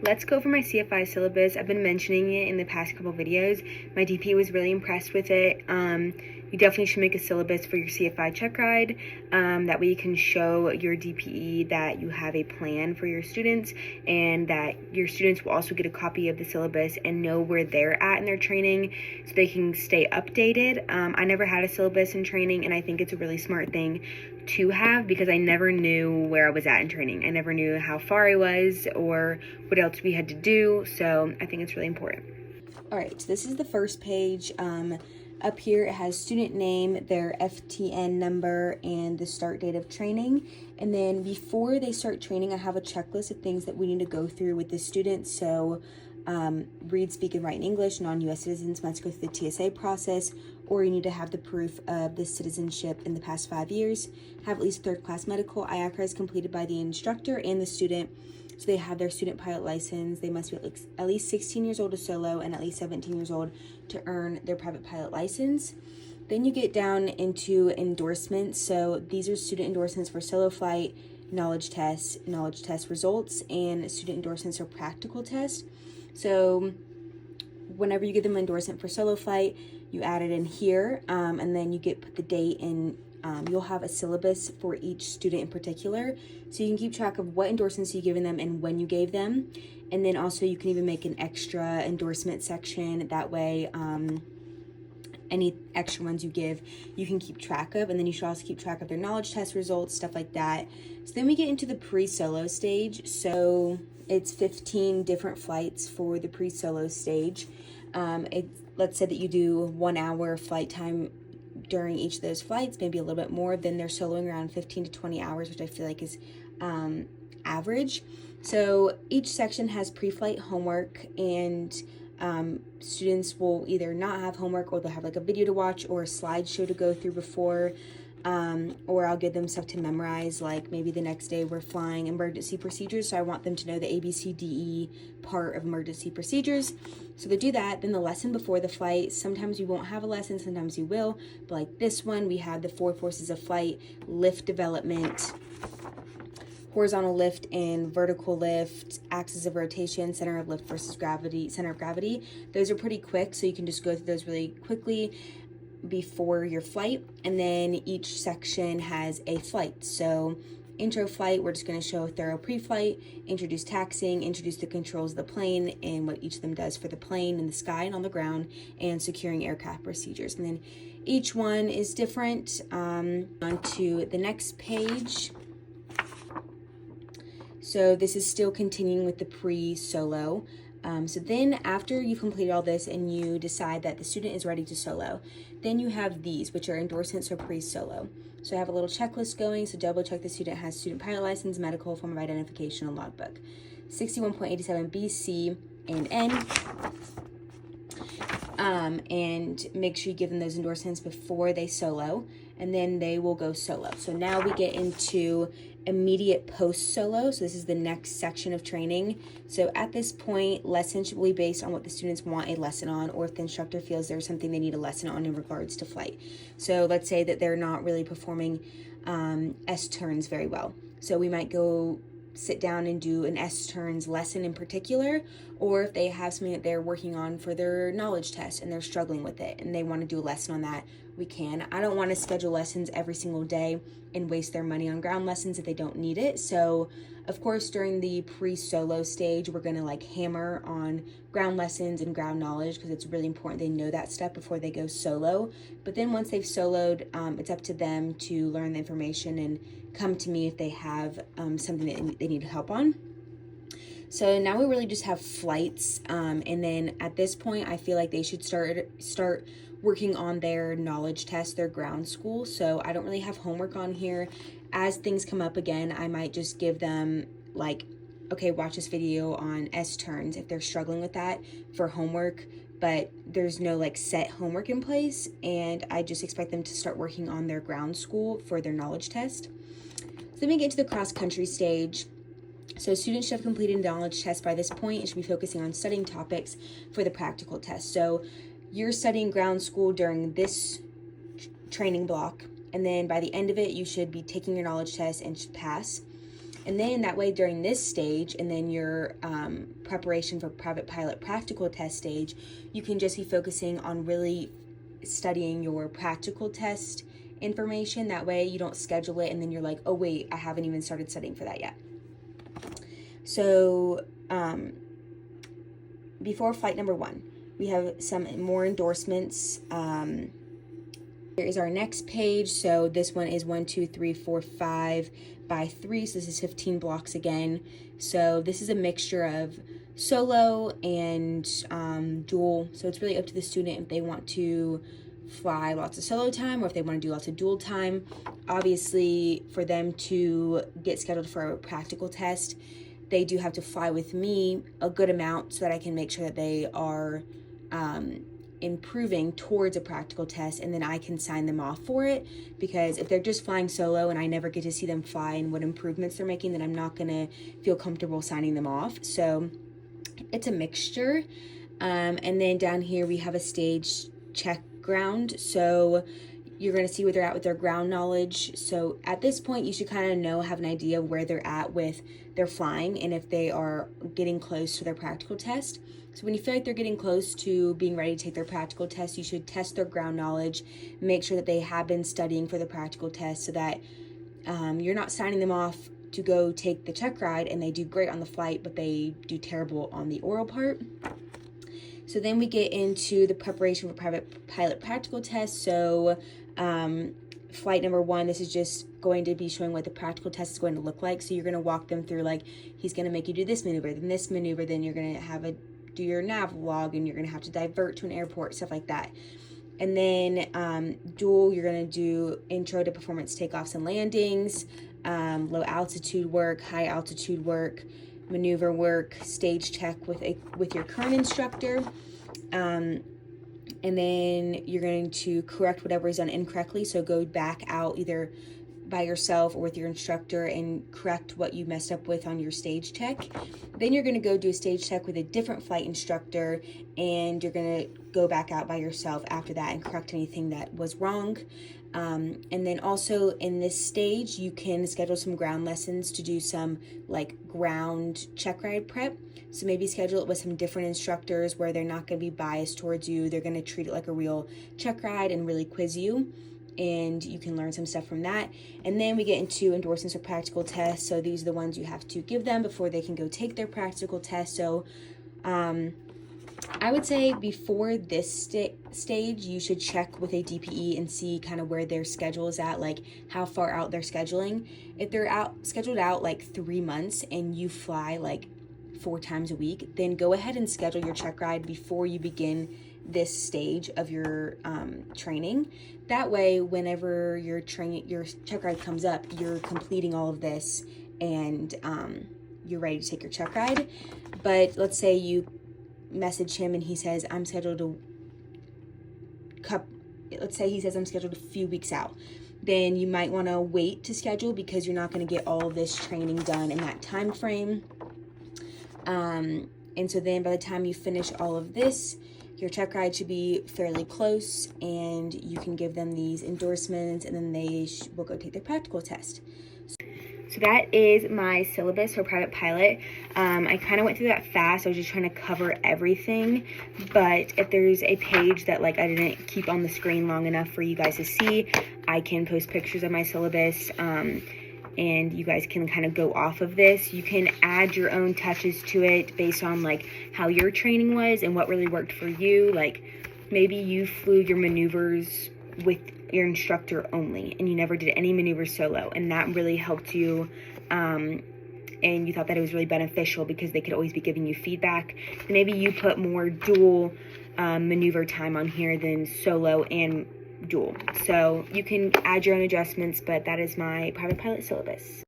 Let's go over my CFI syllabus. I've been mentioning it in the past couple videos. My DP was really impressed with it. You definitely should make a syllabus for your CFI checkride. That way you can show your DPE that you have a plan for your students, and that your students will also get a copy of the syllabus and know where they're at in their training so they can stay updated. I never had a syllabus in training, and I think it's a really smart thing to have because I never knew where I was at in training. I never knew how far I was or what else we had to do, so I think it's really important. All right, so this is the first page. Up here it has student name, their FTN number, and the start date of training. And then before they start training, I have a checklist of things that we need to go through with the students. So read, speak, and write in English. Non-U.S. citizens must go through the TSA process, or you need to have the proof of the citizenship in the past 5 years. Have at least third-class medical. IACRA is completed by the instructor and the student. So they have their student pilot license. They must be at least 16 years old to solo and at least 17 years old to earn their private pilot license. Then you get down into endorsements. So these are student endorsements for solo flight, knowledge test results, and student endorsements for practical tests. So whenever you give them an endorsement for solo flight, you add it in here, and then you put the date in. You'll have a syllabus for each student in particular, so you can keep track of what endorsements you've given them and when you gave them. And then also you can even make an extra endorsement section. That way, any extra ones you give, you can keep track of. And then you should also keep track of their knowledge test results, stuff like that. So then we get into the pre-solo stage. So it's 15 different flights for the pre-solo stage. Let's say that you do 1 hour flight time during each of those flights, maybe a little bit more. Then they're soloing around 15 to 20 hours, which I feel like is average. So each section has pre-flight homework, and students will either not have homework, or they'll have like a video to watch or a slideshow to go through before, or I'll give them stuff to memorize. Like maybe the next day we're flying emergency procedures, so I want them to know the ABCDE part of emergency procedures. So they do that. Then the lesson before the flight, sometimes you won't have a lesson, sometimes you will, but like this one, we have the 4 forces of flight: lift development, horizontal lift and vertical lift, axis of rotation, center of lift versus gravity, center of gravity. Those are pretty quick, so you can just go through those really quickly before your flight. And then each section has a flight. So intro flight, we're just going to show a thorough pre-flight, introduce taxiing, introduce the controls of the plane and what each of them does for the plane in the sky and on the ground, and securing aircraft procedures. And then each one is different. On to the next page. So this is still continuing with the pre-solo. So then after you've completed all this and you decide that the student is ready to solo, then you have these, which are endorsements for pre-solo. So I have a little checklist going. So double check the student has student pilot license, medical, form of identification, and logbook. 61.87 B, C, and N. And make sure you give them those endorsements before they solo, and then they will go solo. So now we get into immediate post solo. So this is the next section of training. So at this point, lessons should be based on what the students want a lesson on, or if the instructor feels there's something they need a lesson on in regards to flight. So let's say that they're not really performing S-turns very well. So we might go sit down and do an S-turns lesson in particular, or if they have something that they're working on for their knowledge test and they're struggling with it and they want to do a lesson on that, we can. I don't want to schedule lessons every single day and waste their money on ground lessons if they don't need it. So of course, during the pre-solo stage, we're going to like hammer on ground lessons and ground knowledge because it's really important they know that stuff before they go solo. But then once they've soloed, it's up to them to learn the information and come to me if they have something that they need help on. So now we really just have flights, and then at this point I feel like they should start working on their knowledge test, their ground school. So I don't really have homework on here. As things come up again, I might just give them like, okay, watch this video on S-turns if they're struggling with that for homework, but there's no like set homework in place, and I just expect them to start working on their ground school for their knowledge test. So then we get to the cross-country stage. So students should have completed a knowledge test by this point and should be focusing on studying topics for the practical test. So you're studying ground school during this training block, and then by the end of it, you should be taking your knowledge test and should pass. And then that way during this stage and then your preparation for private pilot practical test stage, you can just be focusing on really studying your practical test information. That way you don't schedule it and then you're like, oh wait, I haven't even started studying for that yet. So before flight number 1, we have some more endorsements. Here is our next page. So this one is 1, 2, 3, 4, 5 by 3. So this is 15 blocks again. So this is a mixture of solo and dual. So it's really up to the student if they want to fly lots of solo time or if they want to do lots of dual time. Obviously, for them to get scheduled for a practical test, they do have to fly with me a good amount so that I can make sure that they are improving towards a practical test, and then I can sign them off for it, because if they're just flying solo and I never get to see them fly and what improvements they're making, then I'm not gonna feel comfortable signing them off. So it's a mixture. And then down here we have a stage check ground. So you're going to see where they're at with their ground knowledge. So at this point, you should kind of have an idea of where they're at with their flying and if they are getting close to their practical test. So when you feel like they're getting close to being ready to take their practical test, you should test their ground knowledge, make sure that they have been studying for the practical test so that you're not signing them off to go take the check ride and they do great on the flight, but they do terrible on the oral part. So then we get into the preparation for private pilot practical test. So flight number 1, this is just going to be showing what the practical test is going to look like. So you're going to walk them through, like, he's going to make you do this maneuver, then you're going to have do your nav log, and you're going to have to divert to an airport, stuff like that. And then dual, you're going to do intro to performance takeoffs and landings, low altitude work, high altitude work, maneuver work, stage check with your current instructor. And then you're going to correct whatever is done incorrectly. So go back out either by yourself or with your instructor and correct what you messed up with on your stage check. Then you're going to go do a stage check with a different flight instructor, and you're going to go back out by yourself after that and correct anything that was wrong. And then also in this stage, you can schedule some ground lessons to do some like ground check ride prep. So maybe schedule it with some different instructors where they're not going to be biased towards you. They're going to treat it like a real check ride and really quiz you, and you can learn some stuff from that. And then we get into endorsements for practical tests. So these are the ones you have to give them before they can go take their practical test. So I would say before this stage, you should check with a DPE and see kind of where their schedule is at, like how far out they're scheduling. If they're scheduled out like 3 months and you fly like 4 times a week, then go ahead and schedule your check ride before you begin this stage of your training. That way, whenever your check ride comes up, you're completing all of this and you're ready to take your check ride. But let's say you message him and he says, I'm scheduled a few weeks out. Then you might want to wait to schedule, because you're not going to get all of this training done in that time frame. And so then by the time you finish all of this, your check ride should be fairly close, and you can give them these endorsements, and then they will go take their practical test. So that is my syllabus for private pilot. I kind of went through that fast. I was just trying to cover everything. But if there's a page that like I didn't keep on the screen long enough for you guys to see, I can post pictures of my syllabus. And you guys can kind of go off of this. You can add your own touches to it based on like how your training was and what really worked for you. Like maybe you flew your maneuvers with your instructor only and you never did any maneuvers solo, and that really helped you and you thought that it was really beneficial because they could always be giving you feedback. And maybe you put more dual maneuver time on here than solo and dual. So you can add your own adjustments, but that is my private pilot syllabus.